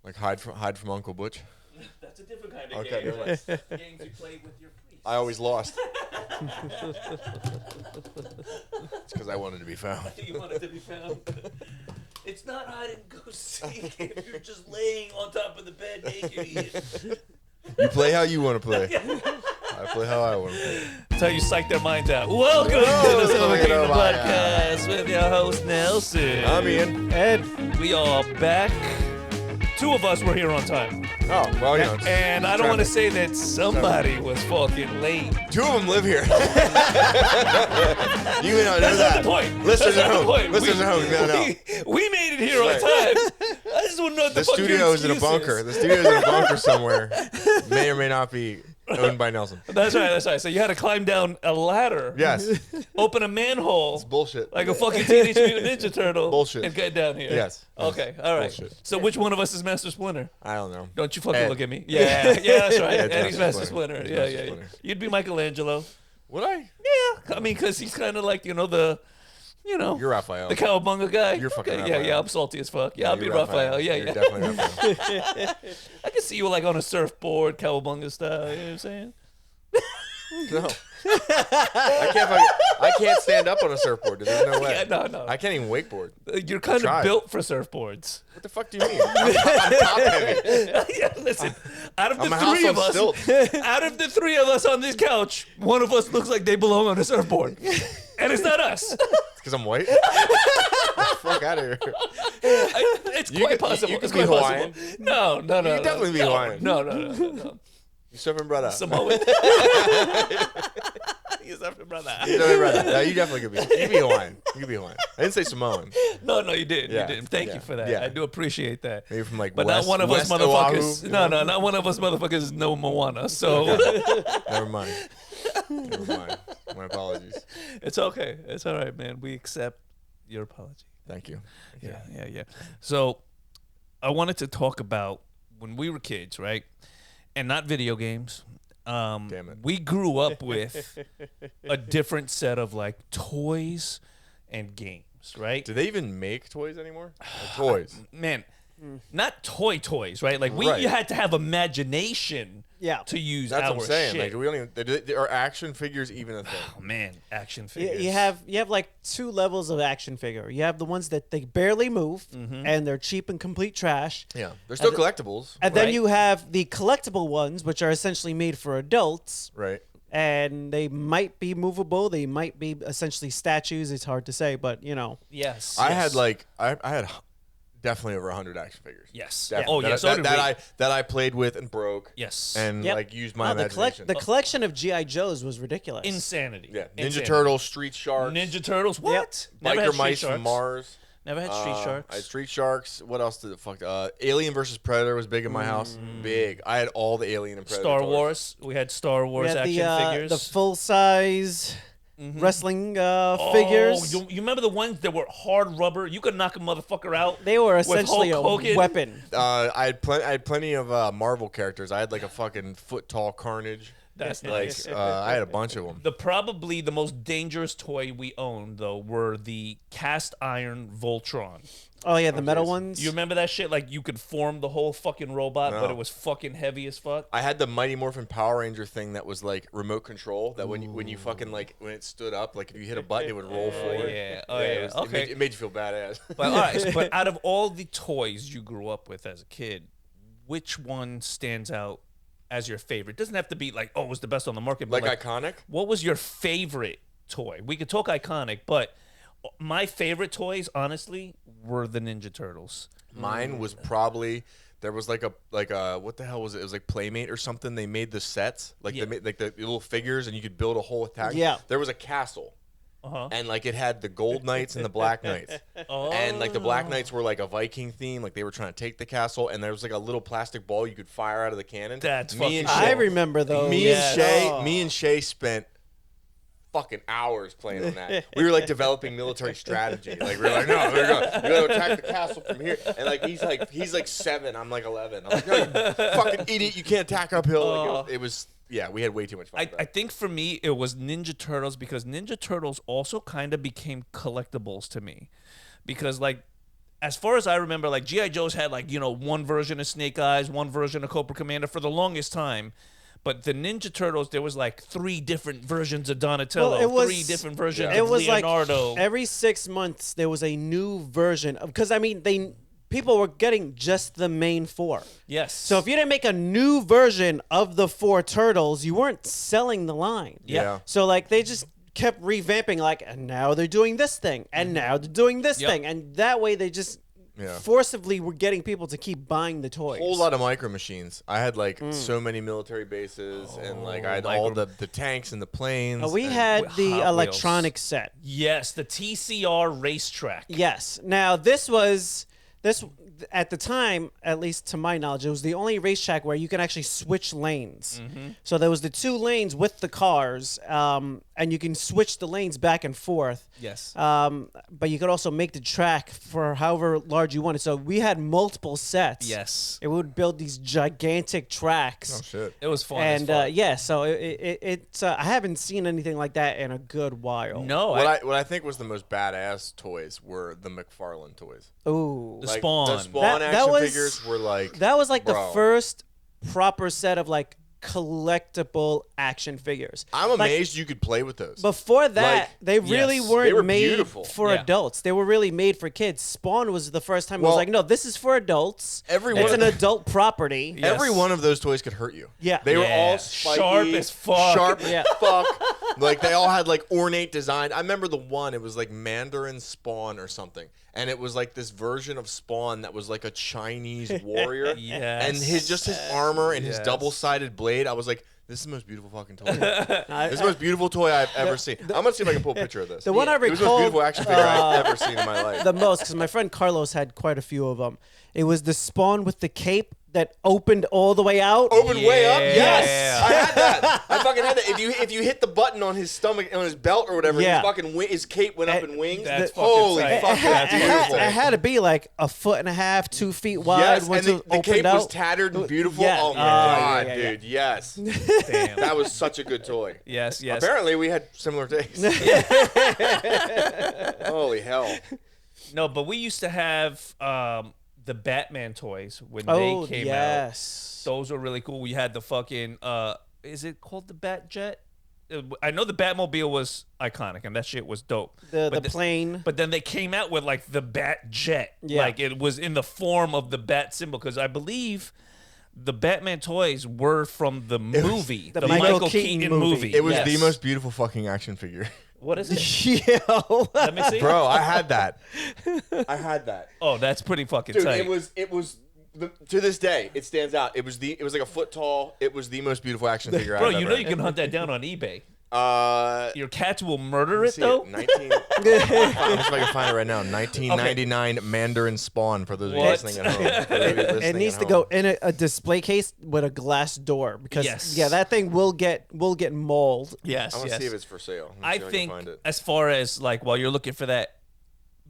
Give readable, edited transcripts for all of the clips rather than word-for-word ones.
Like hide from Uncle Butch. That's a different kind of Okay, game. never mind. That's the games you play with your priest. I always lost. It's because I wanted to be found. You wanted to be found. It's not hide and go seek if you're just laying on top of the bed naked. You play how you want to play. I play how I want to play. That's how you psych their minds out. Welcome to the Silver Kingdom Podcast with your host, Nelson. I'm Ian. Ed. We are back. Two of us were here on time. Oh, well, you know. And I don't want to say that somebody was fucking late. Two of them live here. You may not know That's that. not the point. Listeners That's at not the home. point. Listeners at home, you may not know. We made it here on Right. time. I just want to know what the The fuck your studio is in a excuse bunker. is. The studio is in a bunker somewhere. May or may not be owned by Nelson. That's right, that's right. So you had to climb down a ladder, Yes. open a manhole, It's bullshit. like a fucking Teenage Mutant Ninja Turtle, Bullshit. and get down here. Yes. Okay, all right. Bullshit. So which one of us is Master Splinter? I don't know. Don't you fucking Ed. look at me. Yeah, that's right. Ed's Eddie's Master Master Splinter. Splinter. He's Yeah, Master yeah. Splinter. You'd be Michelangelo. Would I? Yeah, I mean, because he's kind of like, You're Raphael. the cowabunga guy. You're fucking Okay, Raphael. Yeah, I'm salty as fuck. Yeah, I'll be You're Raphael. Yeah, You're yeah. definitely Raphael. I can see you like on a surfboard, cowabunga style. You know what I'm saying? No. I can't stand up on a surfboard. Dude. There's no way. Yeah, no. I can't even wakeboard. You're kind of tried. built for surfboards. What the fuck do you mean? I'm top heavy. Yeah, listen. Out of the I'm a house three on of us, stilts. out of the three of us on this couch, one of us looks like they belong on a surfboard, and it's not us. Because I'm white? Get the fuck out of here. It's You quite could- possible. you could It's be quite Hawaiian. possible. No. You could definitely be Hawaiian. No. You surfing brother. Samoan. You surfing brother. You surfing brother. No, you definitely could be. You could be Hawaiian. You could be Hawaiian. I didn't say Samoan. No, you did. Yeah. You did. Thank Yeah. you for that. Yeah. I do appreciate that. Maybe from like But West, not one of us West motherfuckers. Oahu. No, not one of us motherfuckers know Moana. So Never mind. Never mind. My apologies. it's okay. It's all right, man. We accept your apology. Thank you. Yeah. So I wanted to talk about when we were kids, right? And not video games. Damn it. We grew up with a different set of like toys and games, right? Do they even make toys anymore? Like toys. Man, not toys, right? Like Right. you had to have imagination Yeah. to use That's our what I'm saying. shit. Like we don't even. Are action figures even a thing? Oh man, action You, figures. you have like two levels of action figure. You have the ones that they barely move and they're cheap and complete trash. Yeah, they're still And collectibles, And then Right. you have the collectible ones, which are essentially made for adults, right? and they might be movable. They might be essentially statues. It's hard to say, but Yes. I yes. had like I had definitely over 100 action figures. Yes. Definitely. Oh yeah. So did we. that I played with and broke. Yes. And Yep. like used my the imagination. collection of GI Joes was ridiculous. Insanity. Yeah, Ninja Insanity. Turtles, Street Sharks, Ninja Turtles. What? Never Biker had Street Mice Sharks. from Mars. Never had Street Sharks. I had Street Sharks. What else did it fuck? Alien versus Predator was big in my house. Big. I had all the Alien and Predator. Star toys. Wars. We had Star we Wars had action figures. the full size wrestling Oh, figures. you remember the ones that were hard rubber? You could knock a motherfucker out. They were with essentially a Hulk Hogan. weapon. I had plenty of Marvel characters. I had like a fucking foot tall Carnage. That's Like nice. I had a bunch of them. Probably the most dangerous toy we owned though were the cast iron Voltron. Oh yeah, the metal jeez. ones. You remember that shit? Like you could form the whole fucking robot, but No. it was fucking heavy as fuck. I had the Mighty Morphin Power Ranger thing that was like remote control. That when you fucking like when it stood up, like if you hit a button, it would roll forward. yeah. Okay. It made you feel badass. But all right, but out of all the toys you grew up with as a kid, which one stands out as your favorite? It doesn't have to be like, oh, it was the best on the market, but like iconic. what was your favorite toy? We could talk iconic, but my favorite toys, honestly, were the Ninja Turtles. Mine was probably there was like a what the hell was it? It was like Playmate or something. They made the sets like Yeah. they made like the little figures and you could build a whole attack. Yeah. There was a castle. Uh-huh. And like it had the Gold Knights and the Black Knights. And like the Black Knights were like a Viking theme, like they were trying to take the castle. And there was like a little plastic ball you could fire out of the cannon. That's me and fucking Shay, I remember those. me Yes. and Shay spent fucking hours playing on that. We were like developing military strategy. Like we were like, no, we're gonna attack the castle from here. And like he's like 7, I'm like 11. I'm like, no, you fucking idiot, you can't attack uphill. Like, it was yeah, we had way too much fun. with I that. think for me it was Ninja Turtles because Ninja Turtles also kind of became collectibles to me, because like as far as I remember, like G.I. Joe's had like, one version of Snake Eyes, one version of Cobra Commander for the longest time. But the Ninja Turtles, there was like 3 different versions of Donatello, Well, it was- 3 different versions It of was Leonardo. like every 6 months there was a new version of, because I mean people were getting just the main 4. Yes. So if you didn't make a new version of the 4 turtles, you weren't selling the line. Yeah. So like they just kept revamping, like, and now they're doing this thing, and now they're doing this Yep. thing, and that way they just Yeah. forcibly were getting people to keep buying the toys. Whole lot of micro machines. I had like so many military bases, and like I had all the tanks and the planes. We and- had Hot the Wheels. electronic set. Yes, the TCR racetrack. Yes. Now this at the time, at least to my knowledge, it was the only racetrack where you can actually switch lanes. So there was the 2 lanes with the cars, and you can switch the lanes back and forth. Yes. But you could also make the track for however large you wanted. So we had multiple sets. Yes. It would build these gigantic tracks. Oh shit. It was fun. And as fuck. yeah, so it's I haven't seen anything like that in a good while. No, What I think was the most badass toys were the McFarlane toys. Ooh. The Like, Spawn. The Spawn That action was- figures were like That was like the bro. first proper set of like collectible action figures. I'm Like, amazed you could play with those. Before that, Like, they really yes, weren't they were made beautiful. for Yeah. adults. They were really made for kids. Spawn was the first time it was Well, like, no, this is for adults. every It's one- an adult property. Yeah. Every Yes. one of those toys could hurt you. Yeah. They were Yeah. all spiky, Sharp as fuck. Sharp Yeah. as fuck. Like they all had like ornate design. I remember the one. It was like Mandarin Spawn or something, and it was like this version of Spawn that was like a Chinese warrior. Yes. And his armor and his Yes. double-sided blade. I was like, this is the most beautiful fucking toy. This is the most beautiful toy I've ever seen. I'm gonna see if I can pull a picture of this. The one I It was the most recall beautiful action figure I've ever seen in my life. the most, because my friend Carlos had quite a few of them. It was the Spawn with the cape that opened all the way out. Open way up? Yeah. Yes. I had that. I fucking had that. If you hit the button on his stomach, on his belt or whatever, Yeah. his cape went up in wings. That's fucking Holy tight. fuck, that's beautiful. It had to be like a 1.5 feet, 2 feet wide Yes, once and it the opened cape out. was tattered and beautiful. Yeah. Oh my Yeah, god, yeah, yeah. dude, yes. Damn. That was such a good toy. Yes, yes. Apparently, we had similar tastes. Holy hell. No, but we used to have the Batman toys when Oh, they came out. yes. Those were really cool. We had the fucking is it called the Bat Jet? I know the Batmobile was iconic and that shit was dope. The But plane. But then they came out with like the Bat Jet. Yeah. Like it was in the form of the bat symbol because I believe the Batman toys were from the movie, the the Michael Michael Keaton Keaton movie. movie. It was Yes. the most beautiful fucking action figure. What is it? Yo. Let me see. Bro, I had that. I had that. Oh, that's pretty fucking Dude, tight. it was to this day it stands out. It was like a foot tall. It was the most beautiful action figure Bro, I've you ever know you can hunt that down on eBay. had. Your cats will murder it See though. 19. Let me see if I can find it right now. 1999 Mandarin Spawn for those of you What? listening at home. For those of you It listening needs at to home. go in a display case with a glass door because Yes. yeah, that thing will get mauled. Yes, I'm gonna yes. see if it's for sale. I can think find it. as far as like while you're looking for that,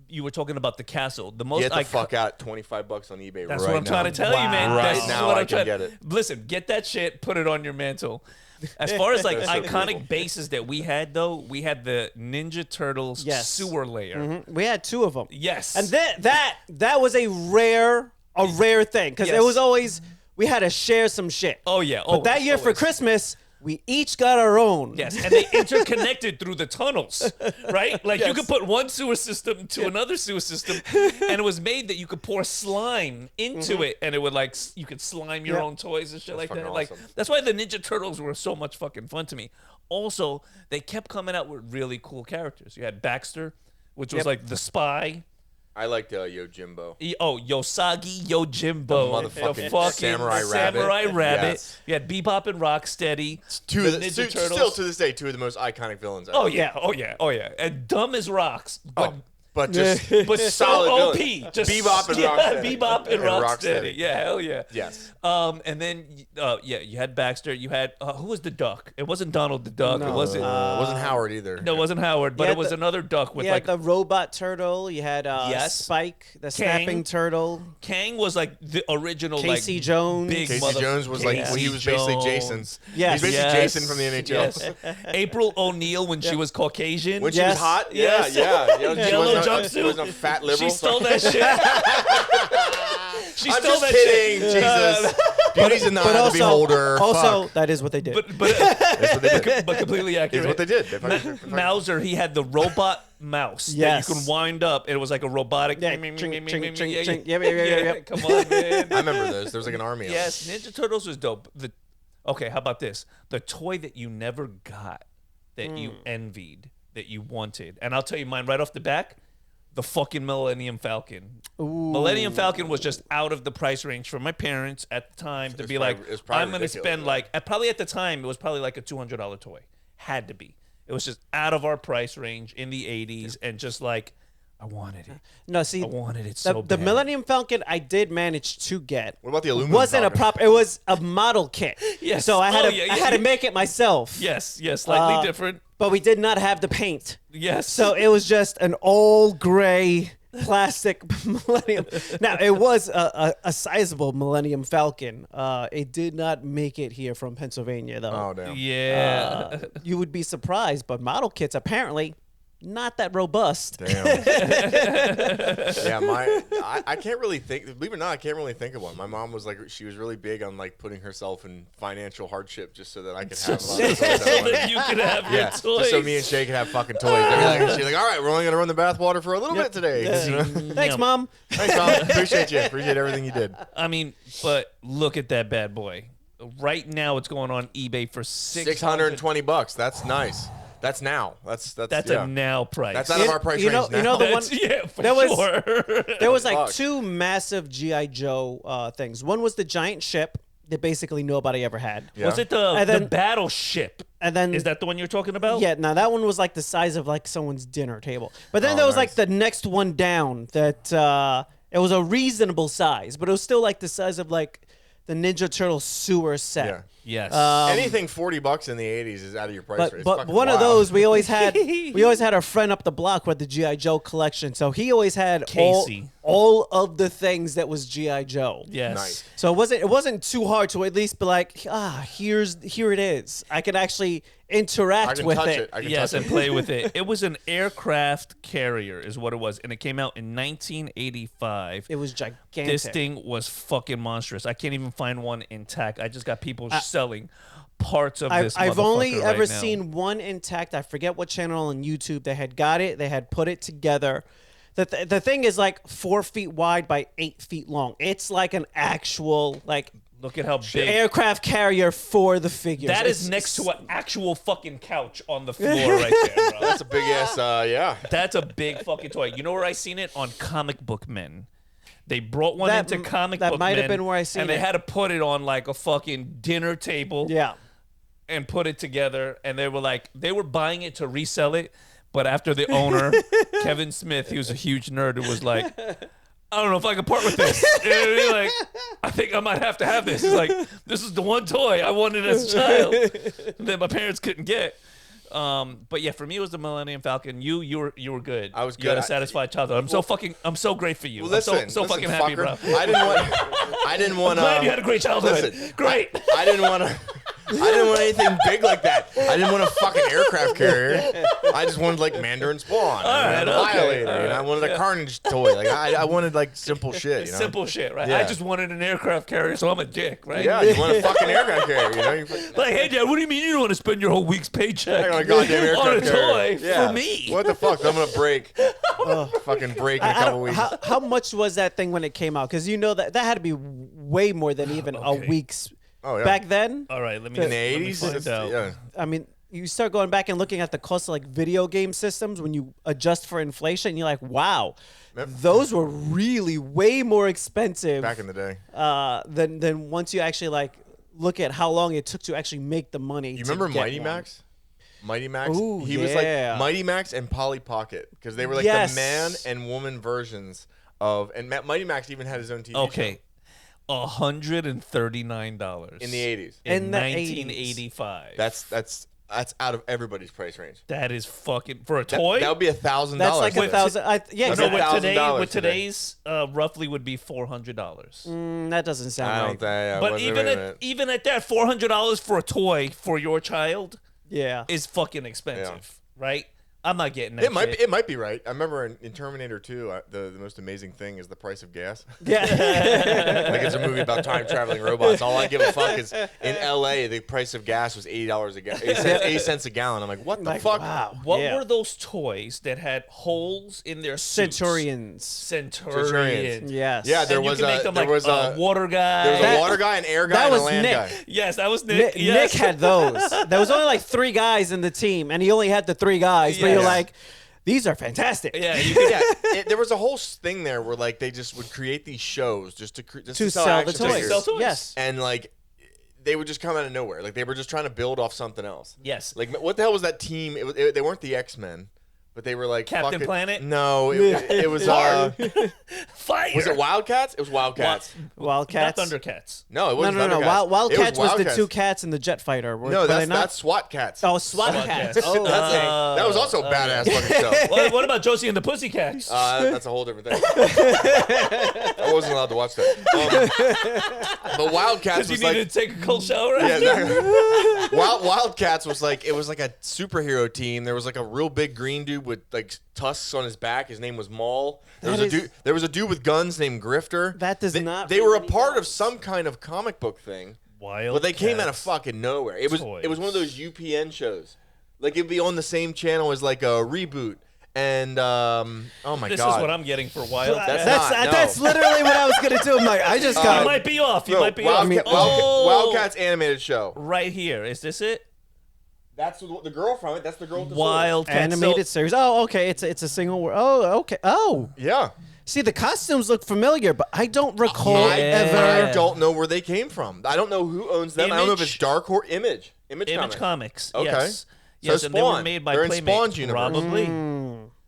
you were talking about the castle. The most Get the icon- fuck out. $25 on eBay. That's right what I'm now. trying to tell you, man. Right That's now what I I'm can trying. get it. Listen, get that shit, put it on your mantle. As far as like That's so iconic beautiful. bases that we had though, we had the Ninja Turtles Yes. sewer layer. Mhm. We had 2 of them. Yes. And that was a rare thing because Yes. it was always we had to share some shit. Oh yeah. But that year for always. Christmas, we each got our own. Yes, and they interconnected through the tunnels, right? Like you Yes. could put one sewer system to another sewer system, and it was made that you could pour slime into it, and it would like you could slime your Yeah. own toys and shit like that. fucking Like awesome. that's why the Ninja Turtles were so much fucking fun to me. Also, they kept coming out with really cool characters. You had Baxter, which was Yep. like the spy. I liked Yojimbo. Yosagi Yojimbo, The motherfucking fucking Samurai Samurai Rabbit. Rabbit. Yes. You had Bebop and Rocksteady. Two the of the, Ninja still Turtles. to this day, 2 of the most iconic villains ever. Oh yeah, oh yeah, oh yeah, and dumb as rocks, but But just but so solid OP, villain. just Bebop and yeah, Rocksteady. Bebop and And Rocksteady. Rocksteady. Yeah, hell yeah. Yes. And then yeah, you had Baxter. You had who was the duck? It wasn't Donald the Duck. It wasn't. It wasn't Howard either. No, it wasn't Howard, but You it had was the- another duck with You like had the robot turtle. You had Yes. Spike, the snapping turtle. Kang was like the original Casey like Jones. big Casey mother- Jones was like Casey he was basically Jones. Jason. Yes. He's basically Yes, Jason from the NHL. yes. April O'Neil when she was Caucasian. When she Yes. was hot, Yes. yeah. You know, she Yellow wasn't jumpsuit. It was a fat liberal. She stole that shit. She I'm stole just that kidding. shit. Jesus. Beauty's in the eye of the beholder. Also, Fuck. that is what they did. But That's what they did. but completely accurate. It's what they did. They fucking- Mauser, he had the robot mouse Yes. that you can wind up. It was like a robotic. Yeah, ching, ching, ching, ching. Yep. Come on, man. I remember those. There was like an army. Yes, Ninja Turtles was dope. Okay, how about this? The toy that you never got, that you envied, that you wanted, and I'll tell you mine right off the back. The fucking Millennium Falcon. Millennium Falcon was just out of the price range for my parents at the time to be like, it's probably I'm going to ridiculous, spend yeah. like, probably at the time, it was probably like a $200 toy. Had to be. It was just out of our price range in the 80s and just like, I wanted it. No, see, I wanted it so the bad. Millennium Falcon I did manage to get. What about the aluminum Wasn't Falcon? a proper. It was a model kit. Yes. So I had Oh, to yeah, I had to make it myself. Yes, slightly different. But we did not have the paint. Yes. So it was just an all gray plastic Millennium. Now it was a sizable Millennium Falcon. It did not make it here from Pennsylvania though. Oh damn. yeah. You would be surprised, but model kits apparently not that robust. Damn. Yeah, I can't really think. Believe it or not, I can't really think of one. My mom was like, she was really big on like putting herself in financial hardship just so that I could have a lot of toys I So wanted. that you could have your Yeah, toys. just so me and Shay could have fucking toys. Everything. She's like, all right, we're only gonna run the bathwater for a little bit today. Yeah. You know? Thanks, Mom. Thanks, Mom. Appreciate you. Appreciate everything you did. I mean, but look at that bad boy. Right now, it's going on eBay for $620. That's nice. That's now. That's yeah. a now price. That's out of our price You know- range now. you know the That's, one- yeah, for there was- sure. There was like Fuck. two massive GI Joe things. One was the giant ship that basically nobody ever had. Yeah. Was it the And then- battleship? And then Is that the one you're talking about? yeah, now that one was like the size of like someone's dinner table. But then Oh, there was like nice. the next one down that it was a reasonable size, but it was still like the size of like the Ninja Turtle sewer set. Yeah. Yes. Anything $40 in the 80s is out of your price range. It's But fucking one of wild. those we always had a friend up the block with the GI Joe collection. So he always had Casey. all of the things that was GI Joe. yes. Nice. So it wasn't too hard to at least be like, here it is. I can actually interact I can with touch it. it. I can Yes, touch and it. play with it. It was an aircraft carrier, is what it was, and it came out in 1985. It was gigantic. This thing was fucking monstrous. I can't even find one intact. I just got people selling parts of this. I've only motherfucker ever right now. seen one intact. I forget what channel on YouTube they had got it. They had put it together. The thing is like 4 feet wide by 8 feet long. It's like an actual like Look at how big. aircraft carrier for the figures. That is It's- next to an actual fucking couch on the floor right there, bro. That's a big ass, yeah. That's a big fucking toy. You know where I seen it? On Comic Book Men. They brought one That- into Comic that Book might have Men, been where I seen and they it. had to put it on like a fucking dinner table. Yeah. And put it together, and they were buying it to resell it, but after the owner, Kevin Smith, he was a huge nerd, who was like, I don't know if I can part with this. And he's like, I think I might have to have this. He's like, this is the one toy I wanted as a child that my parents couldn't get. But yeah, for me it was the Millennium Falcon. You were good. I was You had good. a satisfied childhood. I'm so great for you. Well, listen, I'm so listen, fucking happy, fucker. bro. I didn't want. Glad you had a great childhood. Listen, Great. I didn't want to. I didn't want anything big like that. I didn't want a fucking aircraft carrier. I just wanted like Mandarin Spawn, right, and a okay, Violator, all and I right. wanted a Carnage toy. Like I wanted like simple shit. You know? Simple shit, right? Yeah. I just wanted an aircraft carrier, so I'm a dick, right? Yeah, you want a fucking aircraft carrier. You know. Like, hey, Dad, what do you mean you don't want to spend your whole week's paycheck I got a goddamn aircraft on a carrier. toy Yeah. for me? What the fuck? I'm gonna break. Fucking break in a I couple don't, weeks. how much was that thing when it came out? Because you know that had to be way more than even a Okay. week's Oh yeah. back then. All right, let me in the let me 80s. find it's- out. Yeah. I mean, you start going back and looking at the cost of like video game systems when you adjust for inflation. You're like, wow, Yep. those were really way more expensive Back in the day. than once you actually like look at how long it took to actually make the money. You remember Mighty Max? Mighty Max. Ooh, He was yeah. like Mighty Max and Polly Pocket because they were like Yes. the man and woman versions of. And Mighty Max even had his own TV Okay, $139 show in the 80s. in In the 1985. That's out of everybody's price range. That is fucking for a That, toy. that would be $1,000. That's like today. 1,000. Yeah, That's so exactly. with today, $1,000 with today. today's roughly would be $400. That doesn't sound I right. don't think. But wait a even minute. even at that, $400 for a toy for your child Yeah. is fucking expensive, right? I'm not getting that. It shit. might be right. I remember in Terminator 2, the most amazing thing is the price of gas. Yeah. Like it's a movie about time traveling robots. All I give a fuck is in LA the price of gas was $80 a gallon, 80 cents a gallon. I'm like, what the Like, fuck? wow. What Yeah. were those toys that had holes in their suits? Centurions. Centurions. Yes. Yeah, there And you was can make them there like was a water guy. there was That- a water guy, an air guy, that and a was land Nick. guy. Yes, that was Nick. Nick, Yes. Nick had those. There was only like 3 guys in the team, and he only had the 3 guys. But Yeah. you're like, these are fantastic. Yeah, you could, Yeah, there was a whole thing there where like they just would create these shows just To sell the action toys. figures. Sell toys. Yes. And like they would just come out of nowhere. Like they were just trying to build off something else. Yes. Like what the hell was that team? They weren't the X-Men, but they were like Captain fucking- Planet? No, it was Fire. was it Wildcats? It was Wildcats. Wildcats. Not Thundercats. No, it No, wasn't no, no. Thundercats. Wildcats It was the Wildcats. 2 cats in the jet fighter. Were, No, were they that's not? that's SWAT cats. Oh, SWAT cats. Cats. Oh, That's okay. that was also a badass fucking show. What about Josie and the Pussycats? That's a whole different thing. I wasn't allowed to watch that. But Wildcats Because you was like needed to take a cold shower yeah, after? exactly. Wildcats was like it was like a superhero team. There was like a real big green dude with like tusks on his back. His name was Maul. There was a dude with guns named Grifter. That does not They were a ring any part of bells. some kind of comic book thing. Wild. But they came out of Cats. fucking nowhere. It was Toys. one of those UPN shows. Like it'd be on the same channel as like a Reboot. And oh my This god. is what I'm getting for Wild That's Cats. not- no. That's literally what I was gonna do. I'm like, I just You got. might be off. You No, might be off. Wildcats animated show. Right here. Is this it? That's the girl from it. That's the girl with the sword. Wild Cats. Animated series. Oh, okay. It's a single word. Oh, okay. Oh, Yeah. see, the costumes look familiar, but I don't recall Yeah. ever. I don't know where they came from. I don't know who owns them. I don't know if it's Image? Dark Horse Image Image Comics. Okay. Yes. So Yes, and they were Spawn. made by They're in Playmate. Spawn's universe. Probably.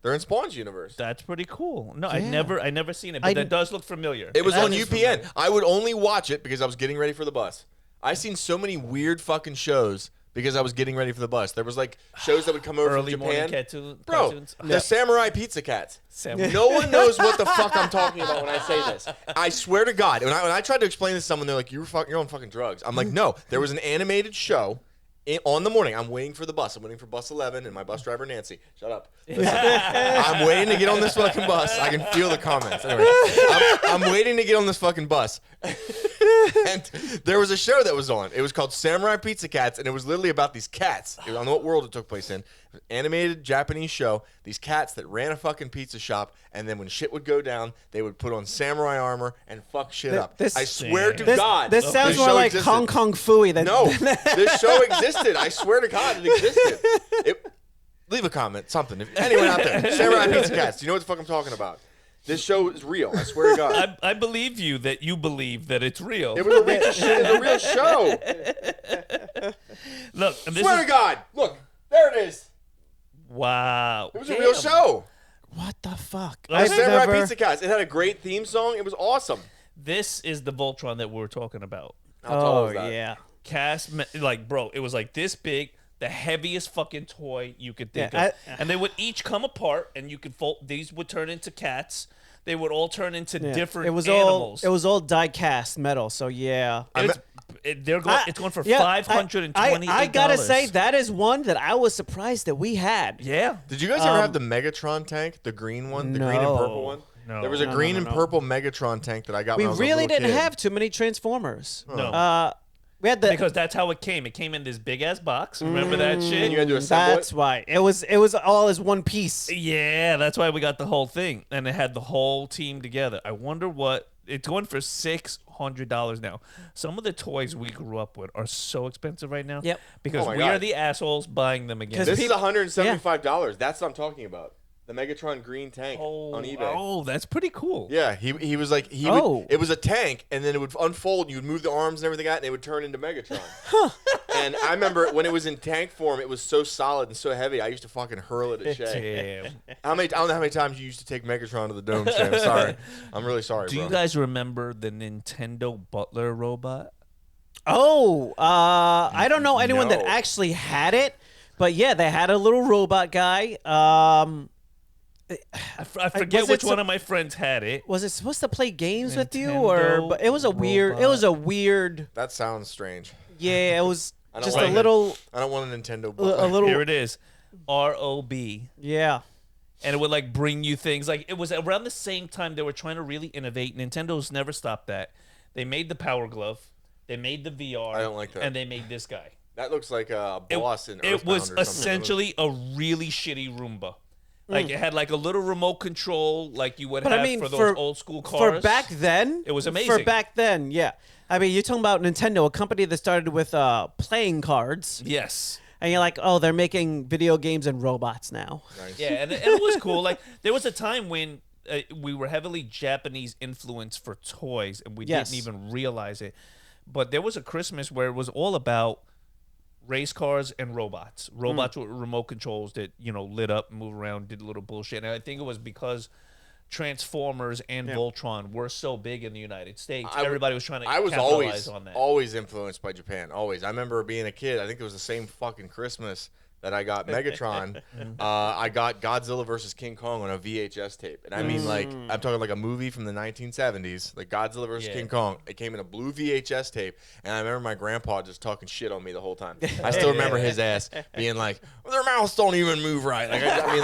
They're in Spawn's universe. That's pretty cool. No, Yeah. I never seen it, but I- that does look familiar. It was That on is UPN. familiar. I would only watch it because I was getting ready for the bus. I seen so many weird fucking shows because I was getting ready for the bus. There was like shows that would come over Early from morning Japan. Bro, cartoons. the Samurai Pizza Cats. Samurai- No one knows what the fuck I'm talking about when I say this. I swear to God, when I tried to explain this to someone, they're like, "You're on fucking drugs." I'm like, "No, there was an animated show." On the morning, I'm waiting for the bus. I'm waiting for bus 11 and my bus driver, Nancy. Shut up. Listen. I'm waiting to get on this fucking bus. I can feel the comments. Anyway, I'm waiting to get on this fucking bus. And there was a show that was on. It was called Samurai Pizza Cats, and it was literally about these cats. I don't know what world it took place in. Animated Japanese show. These cats that ran a fucking pizza shop, and then when shit would go down, they would put on samurai armor and fuck shit up. this- I swear to This, God. this sounds this more show like existed. Kong Kong Fooey than No, this show existed. I swear to God, it existed. Leave a comment, something. If anyone out there, Samurai Pizza Cats, do you know what the fuck I'm talking about? This show is real. I swear to God. I believe you that you believe that it's real. It was a real show. Look, and this Swear is, to God. Look, there it is. wow. It was a real show. what the fuck? Okay. I've Samurai never. Pizza Cats. It had a great theme song. It was awesome. This is the Voltron that we were talking about. How tall Oh was that? yeah. Like, bro, it was like this big, the heaviest fucking toy you could think Yeah, of. And they would each come apart, and you could fold. These would turn into cats. They would all turn into Yeah. different It was animals. all die cast metal. So yeah. It's, they're going. It's going for $520. I gotta say that is one that I was surprised that we had. Yeah. Did you guys ever have the Megatron tank? The green one? The green and No. purple one? No. There was a No, green no, and no. purple Megatron tank that I got We when I was a really little didn't kid. have too many Transformers. No. We had the. Because that's how it came. It came in this big ass box. Remember that shit? And you had to assemble That's it? why it was all as one piece. Yeah, that's why we got the whole thing, and it had the whole team together. I wonder what it's going for $600 now. Some of the toys we grew up with are so expensive right now. Yep. Because Oh my we are God. the assholes buying them again. 'Cause This people- is $175. That's what I'm talking about. The Megatron green tank on eBay. Oh, that's pretty cool. Yeah, he was like Oh. would, it was a tank, and then it would unfold. You'd move the arms and everything out, and it would turn into Megatron. And I remember when it was in tank form, it was so solid and so heavy. I used to fucking hurl it at Shay. Damn. I don't know how many times you used to take Megatron to the dome, Shay. I'm sorry. I'm really sorry, Do bro. you guys remember the Nintendo Butler robot? Oh, I don't know anyone that No. actually had it, but yeah, they had a little robot guy. I forget was it which one some- of my friends had it. Was it supposed to play games with you, Nintendo or? But it was a weird. It robot. was a weird. That sounds strange. Yeah, it was I don't just like a it. little. I don't want a Nintendo. A little. Here it is. ROB. Yeah. And it would like bring you things like it was around the same time they were trying to really innovate. Nintendo's never stopped that. They made the Power Glove, they made the VR. I don't like that. And they made this guy. That looks like a boss in It Earthbound was or something. essentially a really shitty Roomba. Like it had like a little remote control, like you would But have I mean, for those old school cars. For back then, It was amazing. For back then, yeah. I mean, you're talking about Nintendo, a company that started with playing cards, Yes. and you're like, oh, they're making video games and robots now. Nice. Yeah, and it was cool. Like there was a time when we were heavily Japanese influenced for toys, and we Yes. didn't even realize it. But there was a Christmas where it was all about race cars and robots. Robots with remote controls that lit up, moved around, did a little bullshit. And I think it was because Transformers and Voltron were so big in the United States. Everybody was trying to I was capitalize on that. always influenced by Japan. Always. I remember being a kid. I think it was the same fucking Christmas that I got Megatron. I got Godzilla versus King Kong on a VHS tape, and I mean, like, I'm talking like a movie from the 1970s, like Godzilla versus King Kong. It came in a blue VHS tape, and I remember my grandpa just talking shit on me the whole time. I still remember his ass being like, well, "Their mouths don't even move right." Like, I mean,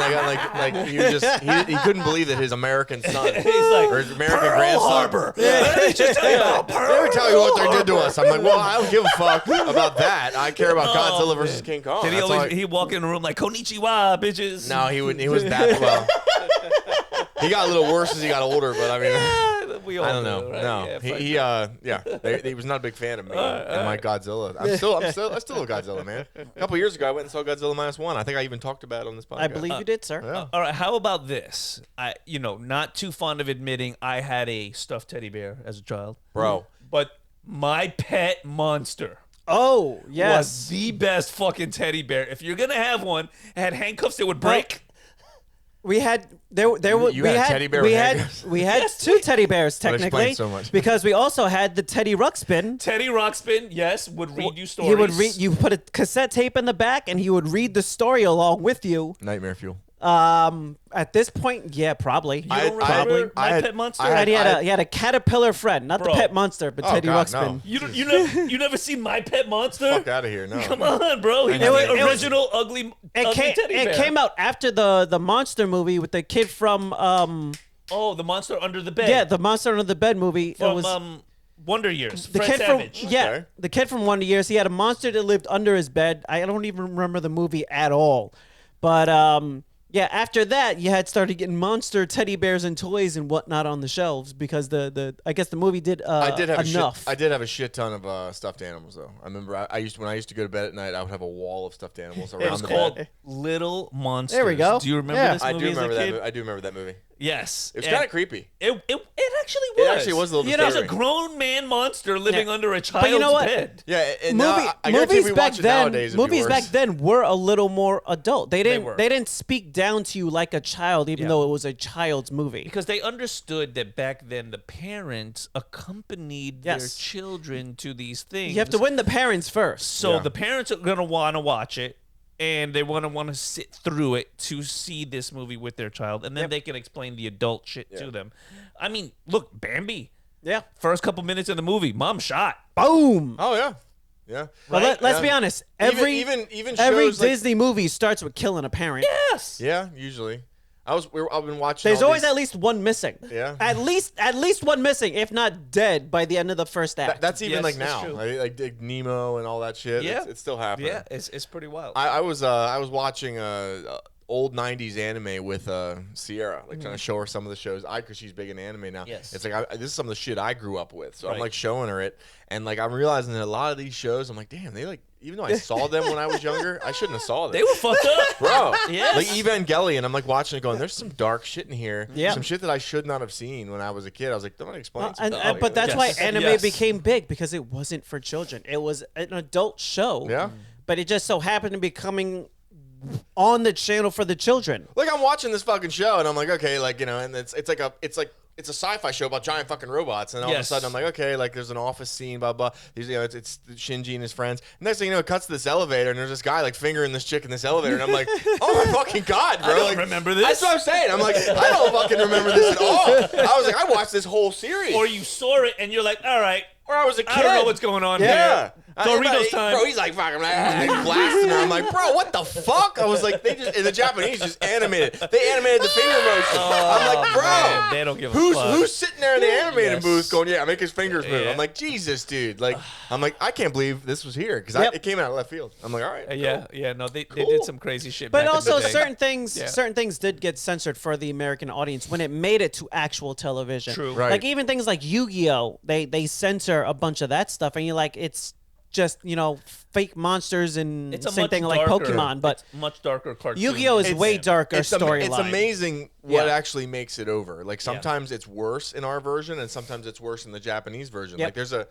like he was just he couldn't believe that his American son, He's like, or his American Pearl grandson. Harbor. Let me just tell you about Pearl Let me tell you what they did to us. I'm like, well, I don't give a fuck about that. I care about Godzilla versus King Kong. Did he That's all always I- he walk in the room like Konnichiwa, bitches? No, he wouldn't. He was that well. He got a little worse as he got older, but I mean, We all I don't know. do, right? No, Yeah, fuck he was not a big fan of me and my Godzilla. I still love Godzilla, man. A couple years ago, I went and saw Godzilla -1. I think I even talked about it on this podcast. I believe you did, sir. Yeah. All right, how about this? Not too fond of admitting I had a stuffed teddy bear as a child, Bro. but my pet monster Oh, was yes. the best fucking teddy bear. If you're gonna have one, it had handcuffs that would break. We had there were You we had a had teddy bear we with had handcuffs? we had two teddy bears That technically explains so much. because we also had the Teddy Ruxpin. Teddy Ruxpin, yes, would read you stories. He would read. You put a cassette tape in the back, and he would read the story along with you. Nightmare Fuel. At this point, yeah, probably. You don't remember I my had- pet monster? I had- And he had a caterpillar friend, not Bro. the pet monster, but Oh, Teddy God, Ruxpin. no. you never seen my pet monster? Fuck out of here. No. Come on, bro. He's It was- the it was- original ugly teddy bear. It came out after the monster movie with the kid from Oh, the monster under the bed. yeah, the monster under the bed movie. from it was Wonder Years. the Fred kid Savage. from yeah, Okay. the kid from Wonder Years. He had a monster that lived under his bed. I don't even remember the movie at all, but yeah. After that, you had started getting monster teddy bears and toys and whatnot on the shelves because the I guess the movie did I did have enough. I did have a shit ton of stuffed animals though. I remember when I used to go to bed at night, I would have a wall of stuffed animals around It was the called bed. Little Monsters. There we go. Do you remember Yeah. this I movie do as a remember that. kid? I do remember that movie. Yes. It was And kind of creepy. It actually was. It actually was a little You know, there's a disturbing. grown man monster living Yeah. under a child's you know what? bed. Yeah, and now Movie, I guarantee movies we back watch it then, nowadays. it'd be movies back worse. then were a little more adult. They were. didn't speak down to you like a child, even Yeah. though it was a child's movie. Because they understood that back then the parents accompanied their Yes. children to these things. You have to win the parents first. So Yeah. the parents are gonna want to watch it, and they want to sit through it to see this movie with their child, and then they can explain the adult shit to them. I mean, look, Bambi. Yeah. First couple minutes of the movie, mom shot. Boom. Oh yeah, yeah. But Right? let's be Yeah. honest. Every even every shows like, Disney movie starts with killing a parent. Yes. yeah, usually. I've been watching. There's all always these- at least one missing. Yeah. At least one missing, if not dead by the end of the first act. That's even Yes, like that's now, true. like Nemo and all that shit. Yeah. It's still happening. Yeah, it's pretty wild. I was watching old 90s anime with Sierra, like trying to show her some of the shows because she's big in anime now. Yes. It's like this is some of the shit I grew up with, so I'm Right. like showing her it, and like I'm realizing that a lot of these shows, I'm like, damn, they like, even though I saw them when I was younger, I shouldn't have saw them. They were fucked up. Bro, Yes. like Evangelion, I'm like watching it going, there's some dark shit in here. Yeah. Some shit that I should not have seen when I was a kid. I was like, don't explain some stuff. But that's Yes. why anime Yes. became big because it wasn't for children. It was an adult show. Yeah. But it just so happened to be coming on the channel for the children. Like I'm watching this fucking show and I'm like, okay, like, you know, and it's a sci-fi show about giant fucking robots, and all of a Yes. sudden I'm like, okay, like there's an office scene, blah blah. These, you know, it's Shinji and his friends. Next thing you know, it cuts to this elevator, and there's this guy like fingering this chick in this elevator, and I'm like, oh my fucking god, bro! I don't like, remember this. That's what I'm saying. I'm like, I don't fucking remember this at all. I was like, I watched this whole series, Or you saw it and you're like, all right, or I was a kid. I don't know what's going on Yeah. here. Doritos time. Bro, he's like fucking blasting her. I'm like, bro, what the fuck? I was like, they just in the Japanese just animated. They animated the finger motion. I'm like, bro, man, they don't give a fuck. who's sitting there in the animated Yes. booth going, yeah, make his fingers move. Yeah. I'm like, Jesus, dude. Like, I'm like, I can't believe this was here because Yep. it came out of left field. I'm like, all right, Yeah, no, they did some crazy shit. But back also in the day. certain things did get censored for the American audience when it made it to actual television. True. Right. Like even things like Yu-Gi-Oh, they censor a bunch of that stuff, and you're like, it's just fake monsters and It's a same much thing like darker- Pokemon, but it's much darker cartoon. Yu-Gi-Oh is way darker It's storyline. amazing what Yeah. actually makes it over. Like sometimes it's worse in our version, and sometimes it's worse in the Japanese version. Yep. Like there's a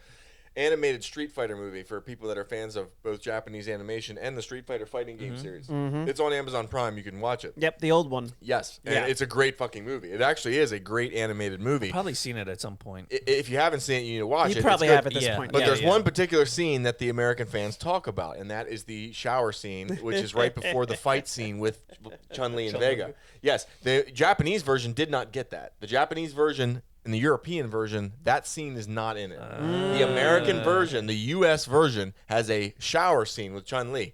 animated Street Fighter movie for people that are fans of both Japanese animation and the Street Fighter fighting game series. It's on Amazon Prime. You can watch it. Yep, the old one. Yes, and Yeah. it's a great fucking movie. It actually is a great animated movie. Probably seen it at some point. If you haven't seen it, you need to watch it. You It's probably good. have at this Yeah. point. But Yeah, there's yeah. one particular scene that the American fans talk about, and that is the shower scene, which is right before the fight scene with Chun-Li and Vega. Yes, the Japanese version did not get that. The Japanese version and the European version, that scene is not in it. The American version, the U.S. version, has a shower scene with Chun-Li.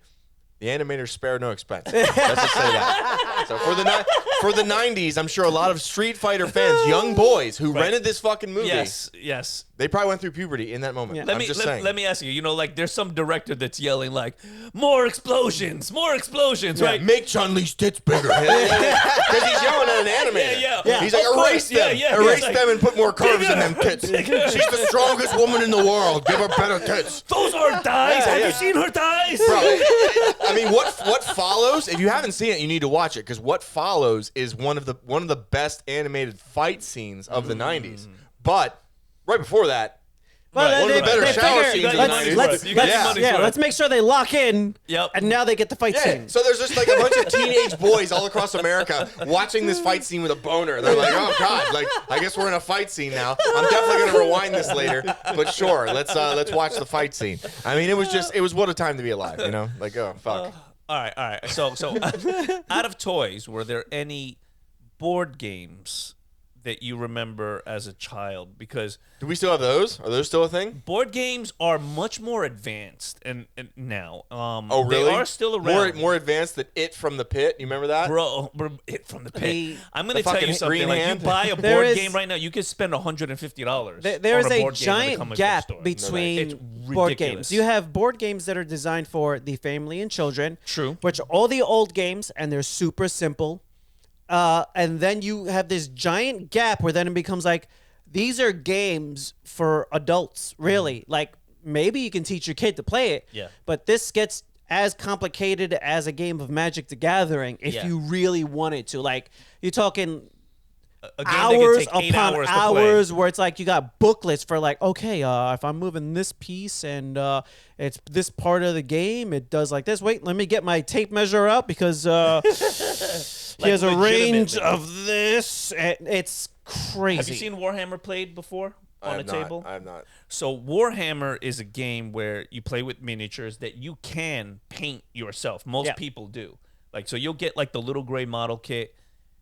The animators spared no expense. Let's just say that. So for the 90s, I'm sure a lot of Street Fighter fans, young boys who rented this fucking movie, Yes. they probably went through puberty in that moment. Yeah. Let I'm me just saying. let me ask you. Like there's some director that's yelling like, more explosions, right? Make Chun-Li's tits bigger. Because he's yelling at an animator. Yeah. He's like, Of course, erase them. yeah. Erase He's like, them and put more curves in bigger, them tits. bigger. She's the strongest woman in the world. Give her better tits. Those aren't thighs. Have yeah. you seen her thighs? Bro, I mean, what follows? If you haven't seen it, you need to watch it because what follows is one of the best animated fight scenes of the '90s. But right before that, Well, one of the better shower figure, scenes of the let's, 90s. let's, You got your let's- money's yeah, worth. let's make sure they lock in. Yep. And now they get the fight Yeah, scene. so there's just like a bunch of teenage boys all across America watching this fight scene with a boner. They're like, oh god, like I guess we're in a fight scene now. I'm definitely gonna rewind this later, but sure, let's watch the fight scene. I mean, it was what a time to be alive, you know? Like, oh fuck. All right. So out of toys, were there any board games that you remember as a child? Because Do we still have those? Are those still a thing? board games are much more advanced and now. Oh really? They are still around. More advanced than It from the Pit. You remember that? Bro, It from the Pit. The- I'm gonna the tell you fucking something. green Like hand? you buy a There board is- game right now, you could spend $150. There is on a board game at the giant comic book gap store. between It's board ridiculous. games. You have board games that are designed for the family and children. True. Which are all the old games, and they're super simple. And then you have this giant gap where then it becomes like, these are games for adults, really. Like, maybe you can teach your kid to play it. Yeah. But this gets as complicated as a game of Magic the Gathering if Yeah. you really wanted to. Like, you're talking a game that could hours take 8 upon hours hours to where it's like you got booklets for like, okay, if I'm moving this piece and it's this part of the game, it does like this. Wait, let me get my tape measure out because he has a range legitimately. of this. And it's play. crazy. Have you seen Warhammer played before I on a have table? not. I have not. So Warhammer is a game where you play with miniatures that you can paint yourself. Most Yeah. people do. Like, so you'll get like the little gray model kit,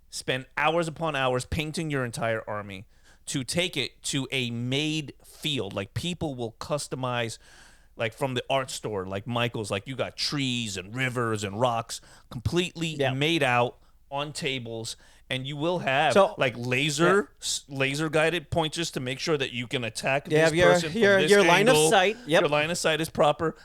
spend hours upon hours painting your entire army to take it to a made field. Like, people will customize, like from the art store, like Michael's, like you got trees and rivers and rocks completely Yeah. made out on tables. And you will have So- like laser guided pointers to make sure that you can attack You this have your- person from your- this your line of angle. sight. Yep. Your line of sight is proper.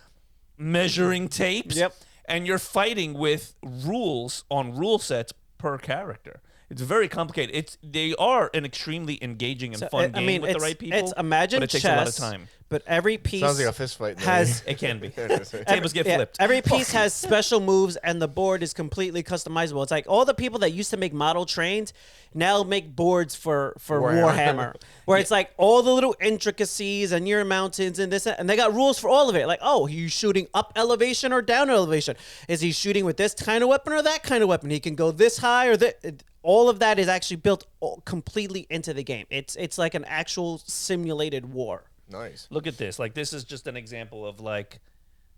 Measuring tapes. Yep. And you're fighting with rules on rule sets per character. It's very complicated. They are an extremely engaging and fun game with the right people. It's imagine but it takes chess, a lot of time. but every piece Sounds like a fist fight. has It can be. Tables get Yeah, flipped. every piece has special moves, and the board is completely customizable. It's like all the people that used to make model trains now make boards for Warhammer, where it's like all the little intricacies and your mountains and this, and they got rules for all of it. Like, oh, he's shooting up elevation or down elevation. Is he shooting with this kind of weapon or that kind of weapon? He can go this high or that. All of that is actually built completely into the game. It's like an actual simulated war. Nice. Look at this. Like, this is just an example of like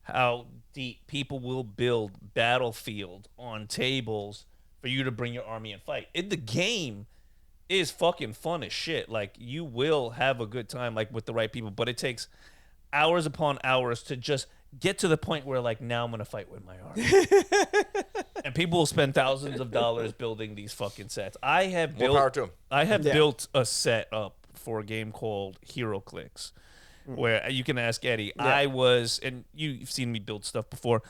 how deep people will build battlefield on tables for you to bring your army and fight. The game is fucking fun as shit. Like, you will have a good time, like with the right people, but it takes hours upon hours to just get to the point where like now I'm gonna fight with my arm. And people will spend thousands of dollars building these fucking sets. I have More power to 'em. I have built a set up for a game called HeroClix, where you can ask Eddie. I was, and you've seen me build stuff before,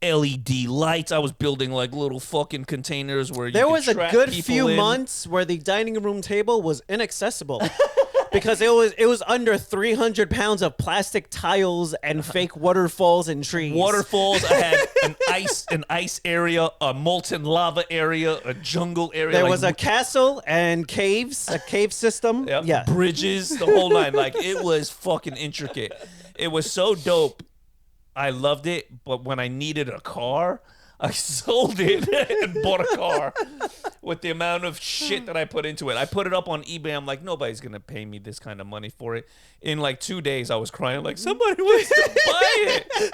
LED lights. I was building like little fucking containers where There you was could a trap good people few in. months where the dining room table was inaccessible. Because it was under 300 pounds of plastic tiles and fake waterfalls and trees. Waterfalls. I had an ice area, a molten lava area, a jungle area. There like, was a castle and caves, a cave system. yep, Yeah. bridges, the whole nine. Like it was fucking intricate. It was so dope. I loved it, but when I needed a car, I sold it and bought a car with the amount of shit that I put into it. I put it up on eBay. I'm like, nobody's going to pay me this kind of money for it. In like 2 days, I was crying like, somebody wants to buy it.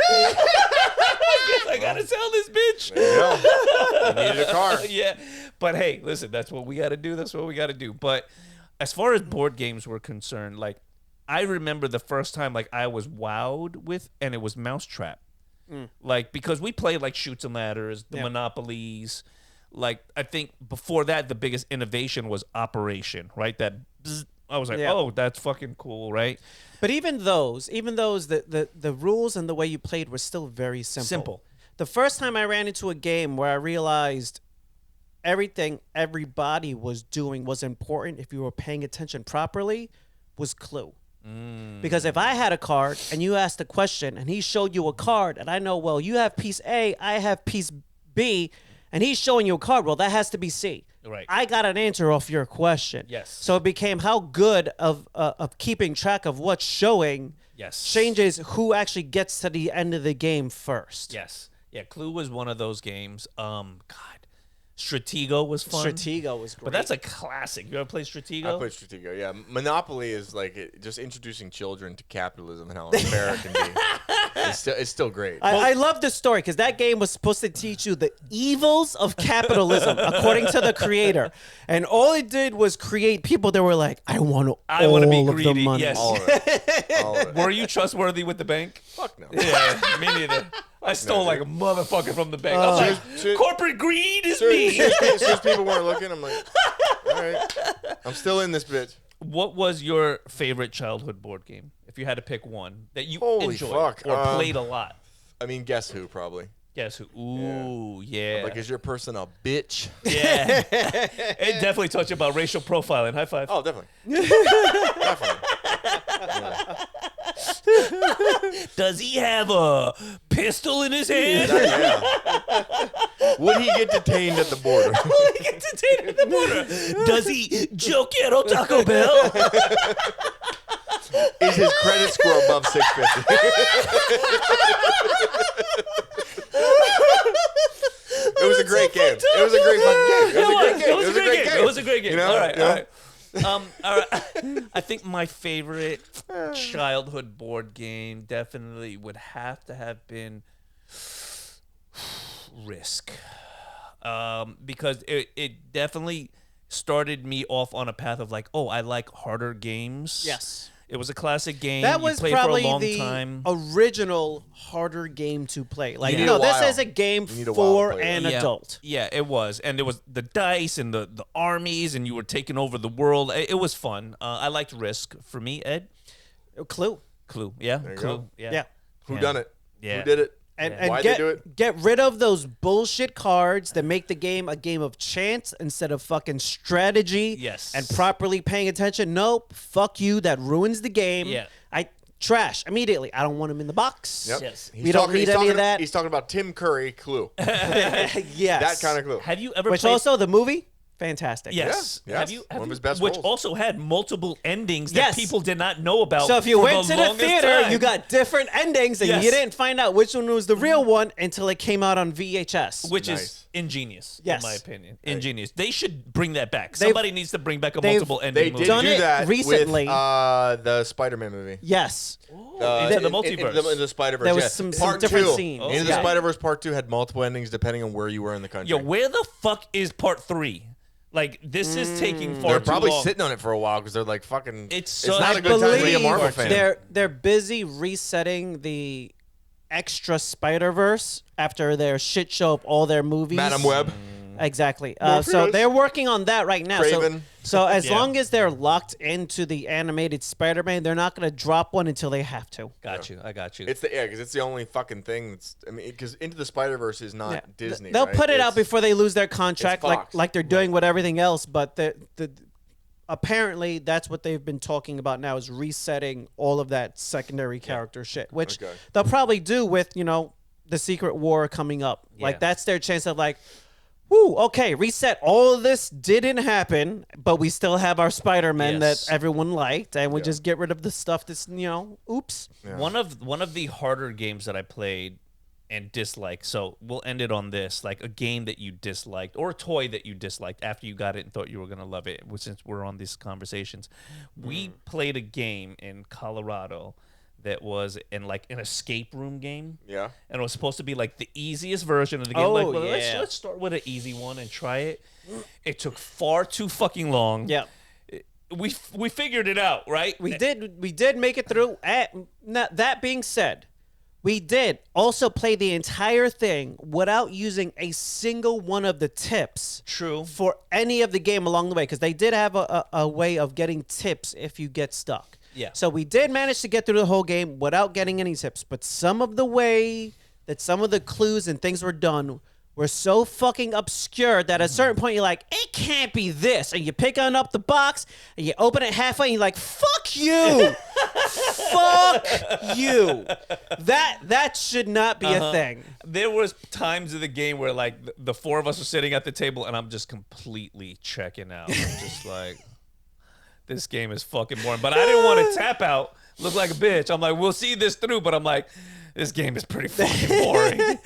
I guess I got to sell this bitch. There you go. You needed a car. Yeah. But hey, listen, that's what we got to do. That's what we got to do. But as far as board games were concerned, like I remember the first time like I was wowed with, and it was Mousetrap. Like, because we played like Chutes and Ladders, the Monopolies. Like, I think before that, the biggest innovation was Operation, right? That bzz, I was like, oh, that's fucking cool, right? But even those, the rules and the way you played were still very simple. The first time I ran into a game where I realized everything everybody was doing was important if you were paying attention properly was Clue. Because if I had a card and you asked a question and he showed you a card and I know, well, you have piece A, I have piece B, and he's showing you a card, well, that has to be C. Right. I got an answer off your question. Yes. So it became how good of keeping track of what's showing changes who actually gets to the end of the game first. Yes. Yeah, Clue was one of those games. God. Stratego was fun. Stratego was great. But that's a classic. You ever play Stratego? I played Stratego, yeah. Monopoly is like just introducing children to capitalism and how unfair it can be. It's still great. I love this story because that game was supposed to teach you the evils of capitalism, according to the creator. And all it did was create people that were like, I want to be all of greedy. the money. Yes. All of it. All of it. Were you trustworthy with the bank? Fuck no. Yeah, me neither. I stole like a motherfucker from the bank. I was like, corporate greed is me. Since people weren't looking, I'm like, all right, I'm still in this bitch. What was your favorite childhood board game? If you had to pick one that you Holy enjoyed fuck. or played a lot. I mean, Guess Who, probably. Guess who? Ooh, yeah. Like, is your person a bitch? Yeah. It definitely taught you about racial profiling. High five. Oh, definitely. Definitely. Does he have a pistol in his hand? Yeah. Would he get detained at the border? Would he get detained at the border? Does he yo quiero Taco Bell? Is his credit score above 650? It was a great game. It was a great fucking game. It was a great game. It was a great game. You know? All right, You know? all right. All right. I think my favorite childhood board game definitely would have to have been Risk, because it definitely started me off on a path of like, oh, I like harder games. Yes. It was a classic game. That you was played probably for a long the time. original harder game to play. Like, You you need know, a this while. is a game You need a while to for play it. an adult. Yeah, it was. And there was the dice and the armies, and you were taking over the world. It was fun. I liked Risk. For me, Ed? Clue. Clue. Yeah, you Clue. go. Yeah. Who done it? Yeah. Who did it? And, Yeah. and Why'd get, they do it? get rid of those bullshit cards that make the game a game of chance instead of fucking strategy. Yes. And properly paying attention. Nope. Fuck you. That ruins the game. Yeah. Trash immediately. I don't want him in the box. Yep. Yes. We don't need any of that. He's talking about Tim Curry, Clue. Yes. That kind of Clue. Have you ever Which played... also the movie, fantastic. Yes. Yeah, Have yes. you, One of his best which roles. also had multiple endings that Yes. people did not know about. So if you for went to the longest theater, time. you got different endings, and Yes. you didn't find out which one was the real one until it came out on VHS. Which is Nice. ingenious, Yes. in my opinion. Ingenious. They should bring that back. They've- Somebody needs to bring back a they've- multiple They ending did movie. Done do it that recently. with the Spider-Man movie. Yes. Into the multiverse. In the Spider-Verse. There was yeah. some Part different 2. scenes. Into the Yeah. Spider-Verse Part 2 had multiple endings depending on where you were in the country. Yo, where the fuck is part 3? Like this is taking far They're too probably long. sitting on it for a while because they're like fucking. It's not such- a good time to be a believe Marvel fan. they're busy resetting the extra Spider-Verse after their shit show of all their movies. Madam Web. Exactly. So Morpheus. they're working on that right now. Craven. So as Yeah. long as they're locked into the animated Spider-Man, they're not going to drop one until they have to. Got you. I got you. It's because it's the only fucking thing that's. I mean, because Into the Spider-Verse is not Yeah. Disney. They'll right? put it out It's- before they lose their contract, Fox. like they're doing with everything else. But the apparently that's what they've been talking about now is resetting all of that secondary character shit, which Okay. they'll probably do with the Secret War coming up. Yeah. Like that's their chance of like, whoo, okay, reset. All of this didn't happen, but we still have our Spider-Man Yes. that everyone liked, and we just get rid of the stuff that's oops. Yeah. One of the harder games that I played and disliked. So we'll end it on this, like a game that you disliked or a toy that you disliked after you got it and thought you were gonna love it. Since we're on these conversations, we played a game in Colorado that was in like an escape room game. Yeah. And it was supposed to be like the easiest version of the game. Oh, Like, well, yeah. let's start with an easy one and try it. It took far too fucking long. Yeah. We figured it out, right? We did make it through. That being said, we did also play the entire thing without using a single one of the tips True. for any of the game along the way, because they did have a way of getting tips if you get stuck. Yeah. So we did manage to get through the whole game without getting any tips, but some of the way that some of the clues and things were done were so fucking obscure that at a certain point you're like, it can't be this. And you pick on up the box and you open it halfway and you're like, fuck you. Fuck you. That should not be a thing. There was times in the game where like the four of us are sitting at the table and I'm just completely checking out. I'm just like, this game is fucking boring. But I didn't want to tap out, look like a bitch. I'm like, we'll see this through. But I'm like, this game is pretty fucking boring.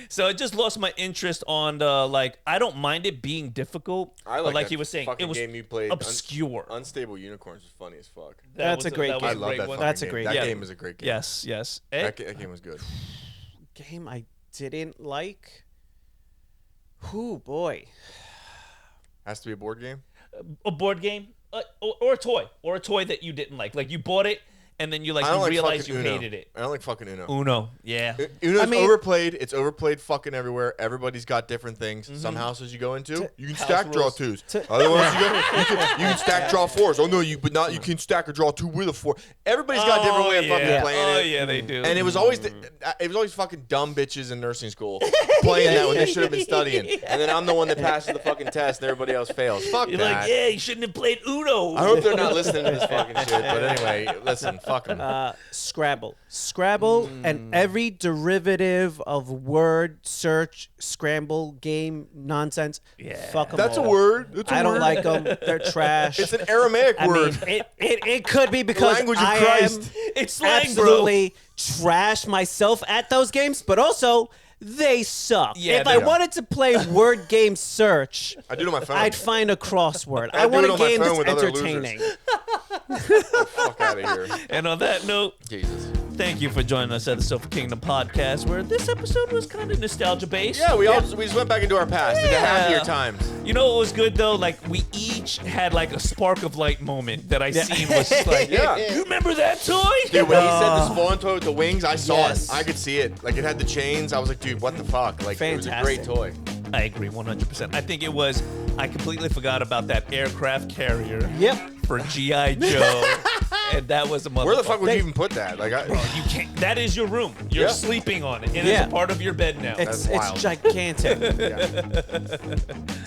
So it just lost my interest on the, like, I don't mind it being difficult. I but like like that he was saying, fucking it was game you played, obscure. Unstable Unicorns was funny as fuck. That's a great was game. I love that. one. Fucking That's a game. great That game. game is a great game. Yes, yes. Eh, That game was good. Game I didn't like. Ooh, boy. Has to be a board game. a board game or a toy that you didn't like. Like you bought it and then you I don't you like realized fucking you Uno. hated it. I don't like fucking Uno. Uno, yeah. Uno's I mean- overplayed. It's overplayed fucking everywhere. Everybody's got different things. Some houses you go into, you can House stack draw rules. twos. Other ones you can stack draw fours. Oh no, you can stack or draw two with a four. Everybody's got a different way of fucking playing it. Yeah, they do. And it was always fucking dumb bitches in nursing school playing that when they should have been studying. And then I'm the one that passes the fucking test and everybody else fails. Fuck You're that. like, yeah, you shouldn't have played Uno. I hope they're not listening to this fucking shit. But anyway, listen, fuck them. Scrabble. Scrabble and every derivative of word, search, scramble, game, nonsense. Yeah. Fuck 'em That's a all. word. That's a I don't word. like them. They're trash. It's an Aramaic I word. mean, it could be because Language of I Christ. am It's slang, absolutely trash myself at those games, but also they suck. Yeah, if they I do. wanted to play word game search, I do it on my phone. I'd find a crossword. I I do want it a on my game phone that's with other losers. entertaining. Fuck out of here. And on that note, Jesus. thank you for joining us at the Sofa Kingdom podcast, where this episode was kind of nostalgia based. Yeah, we just went back into our past, into happier times. You know what was good though? Like we each had like a spark of light moment that I seen was just like, Yeah. you remember that toy? Dude, when he said the spawn toy with the wings, I saw Yes. it. I could see it. Like it had the chains. I was like, dude, what the fuck? Like it was a great Fantastic. toy. I agree 100%. I think it was. I completely forgot about that aircraft carrier. Yep. For GI Joe, and that was a motherfucker. Where the fuck would you even put that? Like, You can't. That is your room. You're Yeah. sleeping on it, and Yeah. it's a part of your bed now. It's That's wild. gigantic.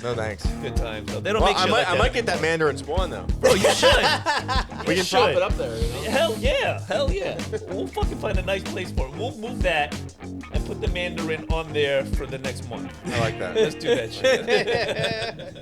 no thanks. Good times. Though. They don't Well, make shit like I that might get that anymore. Mandarin spawn though. Bro, you should. We can should. prop it up there. You know? Hell yeah. Hell yeah. We'll fucking find a nice place for it. We'll move that and put the Mandarin on there for the next month. I like that. Let's do that shit.